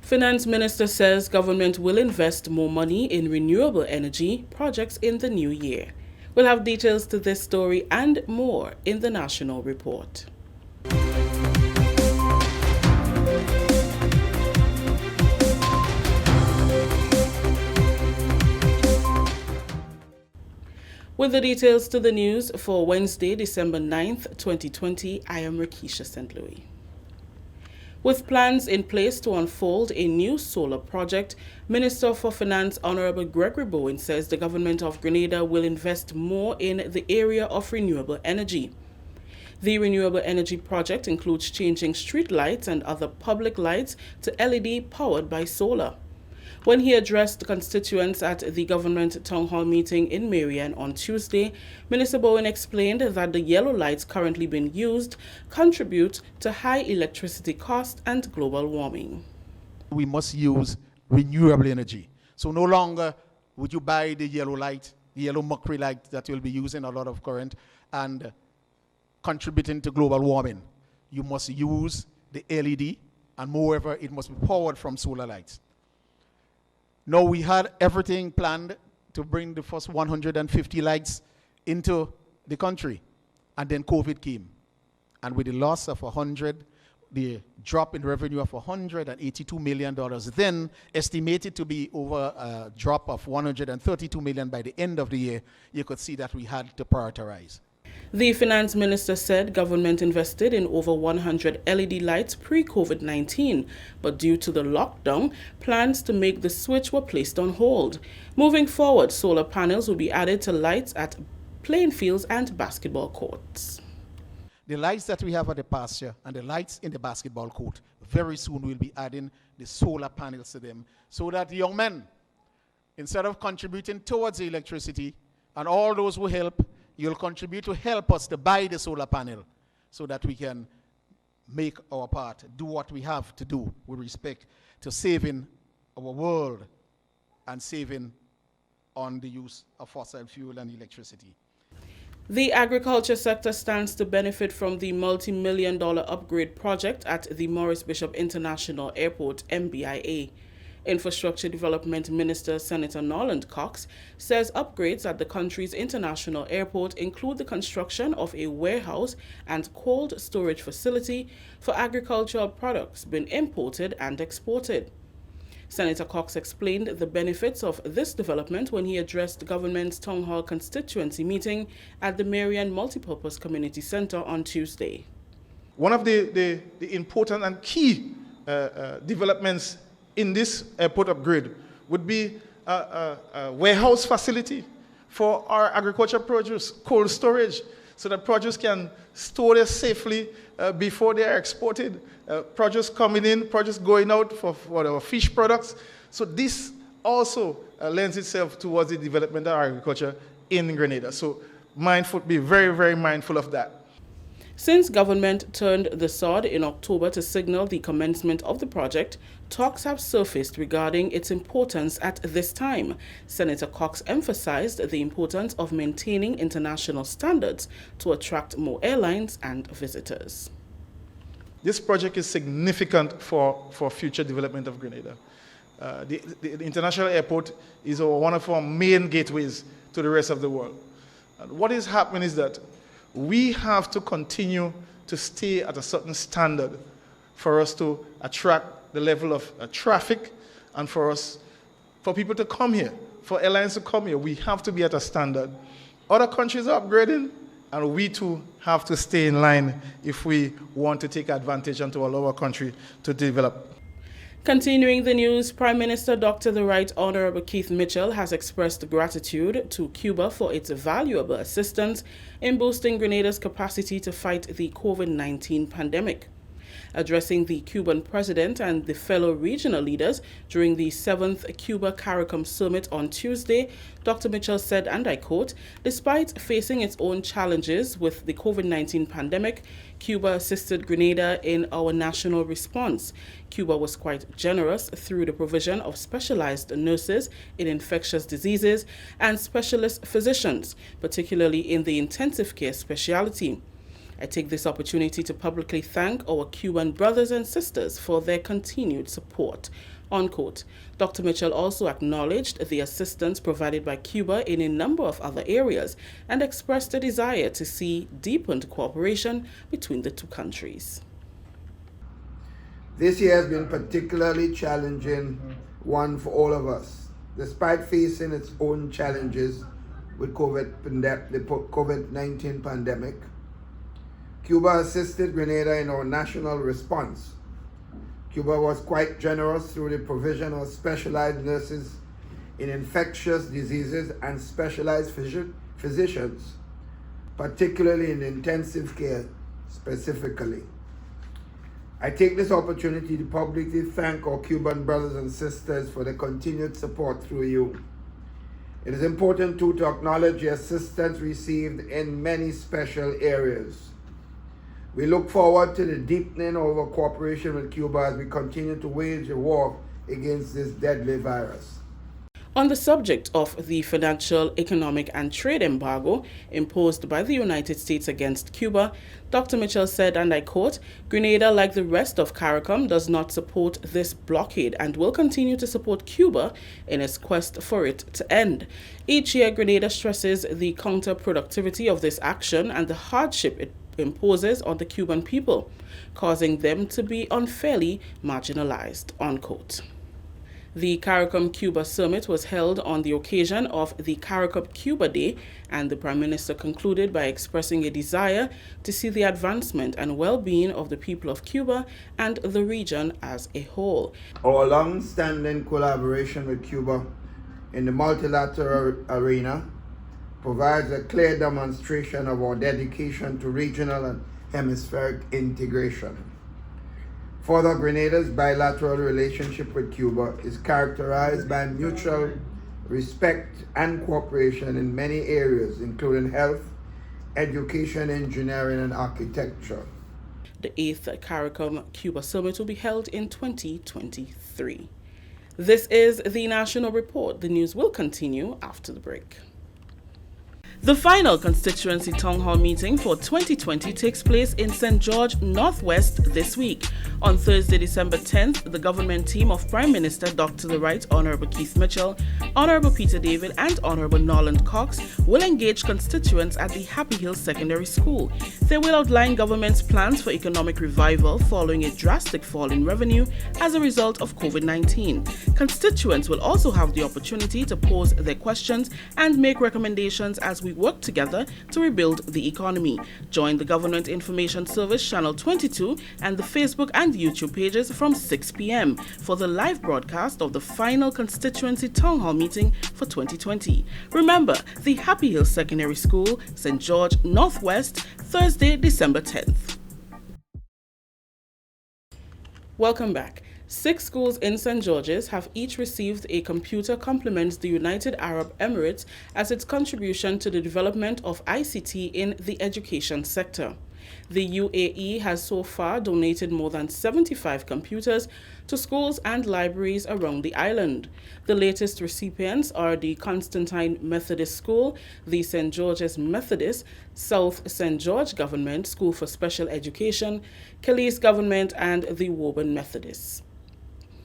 Finance Minister says government will invest more money in renewable energy projects in the new year. We'll have details to this story and more in the National Report. With the details to the news for Wednesday, December 9th, 2020, I am Rakisha St. Louis. With plans in place to unfold a new solar project, Minister for Finance Honorable Gregory Bowen says the government of Grenada will invest more in the area of renewable energy. The renewable energy project includes changing street lights and other public lights to LED powered by solar. When he addressed constituents at the government town hall meeting in Marion on Tuesday, Minister Bowen explained that the yellow lights currently being used contribute to high electricity costs and global warming. We must use renewable energy. So no longer would you buy the yellow light, the yellow mercury light that will be using a lot of current and contributing to global warming. You must use the LED, and moreover, it must be powered from solar lights. Now, we had everything planned to bring the first 150 lights into the country, and then COVID came. And with the loss of the drop in revenue of $182 million, then estimated to be over a drop of $132 million by the end of the year, you could see that we had to prioritize. The finance minister said government invested in over 100 LED lights pre-COVID-19, but due to the lockdown, plans to make the switch were placed on hold. Moving forward, solar panels will be added to lights at playing fields and basketball courts. The lights that we have at the pasture and the lights in the basketball court, very soon we'll be adding the solar panels to them, so that young men, instead of contributing towards the electricity, and all those who help, you'll contribute to help us to buy the solar panel so that we can make our part, do what we have to do with respect to saving our world and saving on the use of fossil fuel and electricity. The agriculture sector stands to benefit from the multi-million-dollar upgrade project at the Maurice Bishop International Airport, MBIA. Infrastructure Development Minister Senator Norland Cox says upgrades at the country's international airport include the construction of a warehouse and cold storage facility for agricultural products being imported and exported. Senator Cox explained the benefits of this development when he addressed the government's town hall constituency meeting at the Marion Multipurpose Community Center on Tuesday. One of the important and key developments in this airport upgrade would be a warehouse facility for our agricultural produce, cold storage, so that produce can store there safely before they are exported. Produce coming in, produce going out for our fish products. So this also lends itself towards the development of agriculture in Grenada. So be very, very mindful of that. Since government turned the sod in October to signal the commencement of the project, talks have surfaced regarding its importance at this time. Senator Cox emphasized the importance of maintaining international standards to attract more airlines and visitors. This project is significant for future development of Grenada. The international airport is one of our main gateways to the rest of the world. And what is happening is that we have to continue to stay at a certain standard for us to attract the level of traffic and for people to come here, for airlines to come here. We have to be at a standard. Other countries are upgrading, and we too have to stay in line if we want to take advantage and to allow our country to develop. Continuing the news, Prime Minister Dr. The Right Honorable Keith Mitchell has expressed gratitude to Cuba for its valuable assistance in boosting Grenada's capacity to fight the COVID-19 pandemic. Addressing the Cuban president and the fellow regional leaders during the 7th Cuba CARICOM summit on Tuesday, Dr. Mitchell said, and I quote, "Despite facing its own challenges with the COVID-19 pandemic, Cuba assisted Grenada in our national response. Cuba was quite generous through the provision of specialized nurses in infectious diseases and specialist physicians, particularly in the intensive care specialty. I take this opportunity to publicly thank our Cuban brothers and sisters for their continued support." Unquote. Dr. Mitchell also acknowledged the assistance provided by Cuba in a number of other areas and expressed a desire to see deepened cooperation between the two countries. This year has been particularly challenging one for all of us. Despite facing its own challenges with the COVID-19 pandemic, Cuba assisted Grenada in our national response. Cuba was quite generous through the provision of specialized nurses in infectious diseases and specialized physicians, particularly in intensive care specifically. I take this opportunity to publicly thank our Cuban brothers and sisters for their continued support through you. It is important too to acknowledge the assistance received in many special areas. We look forward to the deepening of our cooperation with Cuba as we continue to wage a war against this deadly virus. On the subject of the financial, economic, and trade embargo imposed by the United States against Cuba, Dr. Mitchell said, and I quote, "Grenada, like the rest of CARICOM, does not support this blockade and will continue to support Cuba in its quest for it to end. Each year, Grenada stresses the counterproductivity of this action and the hardship it imposes on the Cuban people, causing them to be unfairly marginalized," unquote. The CARICOM Cuba Summit was held on the occasion of the CARICOM Cuba Day, and the Prime Minister concluded by expressing a desire to see the advancement and well-being of the people of Cuba and the region as a whole. Our long-standing collaboration with Cuba in the multilateral arena provides a clear demonstration of our dedication to regional and hemispheric integration. Further, Grenada's bilateral relationship with Cuba is characterized by mutual respect and cooperation in many areas, including health, education, engineering, and architecture. The 8th CARICOM Cuba Summit will be held in 2023. This is the National Report. The news will continue after the break. The final constituency town hall meeting for 2020 takes place in St. George, Northwest this week. On Thursday, December 10th, the government team of Prime Minister Dr. the Right Honorable Keith Mitchell, Honorable Peter David, and Honorable Norland Cox will engage constituents at the Happy Hill Secondary School. They will outline government's plans for economic revival following a drastic fall in revenue as a result of COVID-19. Constituents will also have the opportunity to pose their questions and make recommendations as we work together to rebuild the economy. Join the Government Information Service Channel 22 and the Facebook and YouTube pages from 6 p.m. for the live broadcast of the final constituency town hall meeting for 2020. Remember, the Happy Hill Secondary School, St. George, Northwest, Thursday, December 10th. Welcome back. 6 schools in St. George's have each received a computer compliments the United Arab Emirates as its contribution to the development of ICT in the education sector. The UAE has so far donated more than 75 computers to schools and libraries around the island. The latest recipients are the Constantine Methodist School, the St. George's Methodist, South St. George Government School for Special Education, Calais Government, and the Woburn Methodists.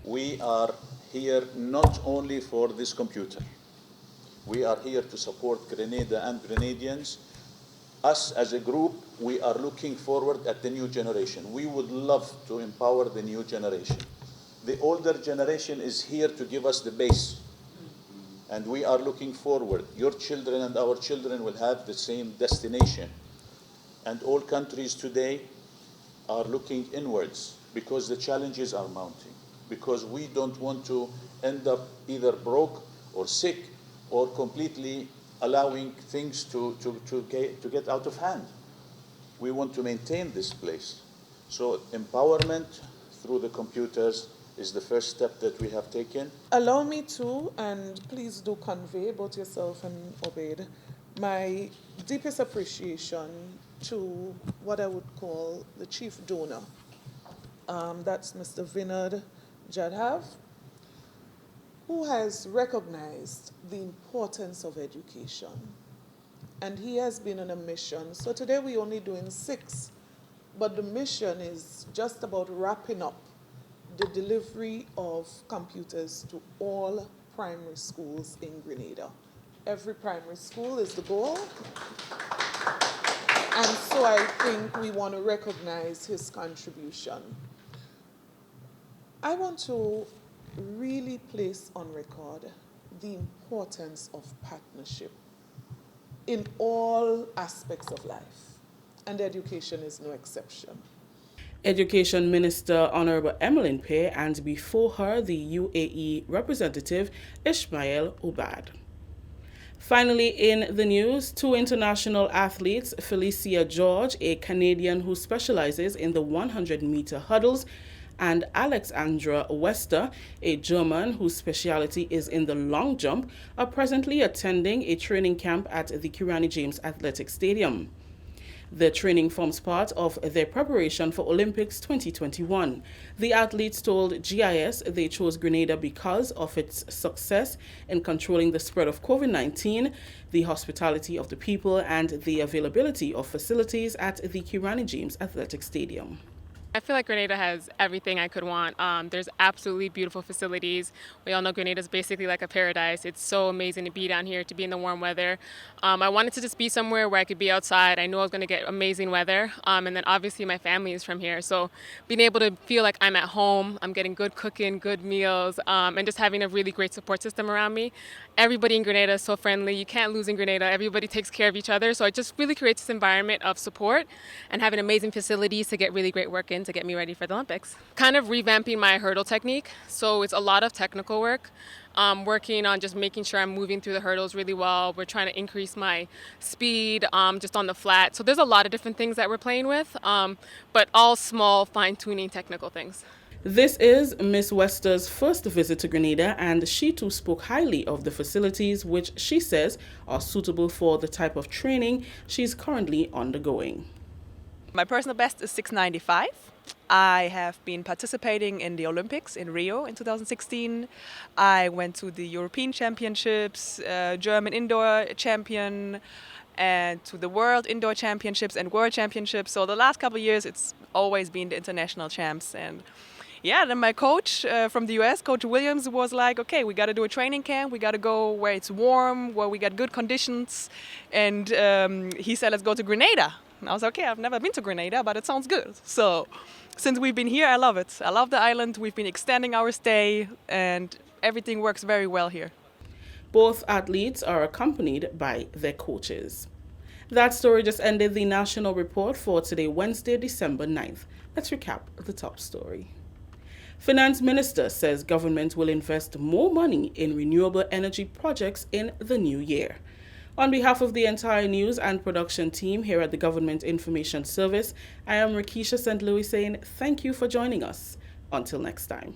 We are here not only for this computer. We are here to support Grenada and Grenadians. Us as a group, we are looking forward at the new generation. We would love to empower the new generation. The older generation is here to give us the base. And we are looking forward. Your children and our children will have the same destination. And all countries today are looking inwards because the challenges are mounting. Because we don't want to end up either broke or sick or completely allowing things to get out of hand. We want to maintain this place. So empowerment through the computers is the first step that we have taken. Allow me to, and please do convey, both yourself and Obaid, my deepest appreciation to what I would call the chief donor. That's Mr. Vinod Jadhav, who has recognized the importance of education. And he has been on a mission. So today we're only doing 6, but the mission is just about wrapping up the delivery of computers to all primary schools in Grenada. Every primary school is the goal. And so I think we want to recognize his contribution. I want to really place on record the importance of partnership in all aspects of life, and education is no exception. Education Minister Honorable Emmeline Pay, and before her the UAE representative Ismail Ubad. Finally, in the news, two international athletes, Felicia George, a Canadian who specializes in the 100-meter hurdles, and Alexandra Wester, a German whose specialty is in the long jump, are presently attending a training camp at the Kirani James Athletic Stadium. The training forms part of their preparation for Olympics 2021. The athletes told GIS they chose Grenada because of its success in controlling the spread of COVID-19, the hospitality of the people, and the availability of facilities at the Kirani James Athletic Stadium. I feel like Grenada has everything I could want. There's absolutely beautiful facilities. We all know Grenada is basically like a paradise. It's so amazing to be down here, to be in the warm weather. I wanted to just be somewhere where I could be outside. I knew I was going to get amazing weather. And then obviously my family is from here. So being able to feel like I'm at home, I'm getting good cooking, good meals, and just having a really great support system around me. Everybody in Grenada is so friendly. You can't lose in Grenada. Everybody takes care of each other. So it just really creates this environment of support and having amazing facilities to get really great work in to get me ready for the Olympics. Kind of revamping my hurdle technique. So it's a lot of technical work. Working on just making sure I'm moving through the hurdles really well. We're trying to increase my speed just on the flat. So there's a lot of different things that we're playing with, but all small, fine-tuning technical things. This is Miss Wester's first visit to Grenada, and she too spoke highly of the facilities, which she says are suitable for the type of training she's currently undergoing. My personal best is 6:95. I have been participating in the Olympics in Rio in 2016. I went to the European Championships, German Indoor Champion, and to the World Indoor Championships and World Championships. So the last couple of years, it's always been the international champs. And yeah, then my coach from the US, Coach Williams, was like, okay, we got to do a training camp. We got to go where it's warm, where we got good conditions. And he said, let's go to Grenada. And I was like, okay, I've never been to Grenada, but it sounds good. So since we've been here, I love it. I love the island. We've been extending our stay, and everything works very well here. Both athletes are accompanied by their coaches. That story just ended the national report for today, Wednesday, December 9th. Let's recap the top story. Finance Minister says government will invest more money in renewable energy projects in the new year. On behalf of the entire news and production team here at the Government Information Service, I am Rakisha St. Louis saying thank you for joining us. Until next time.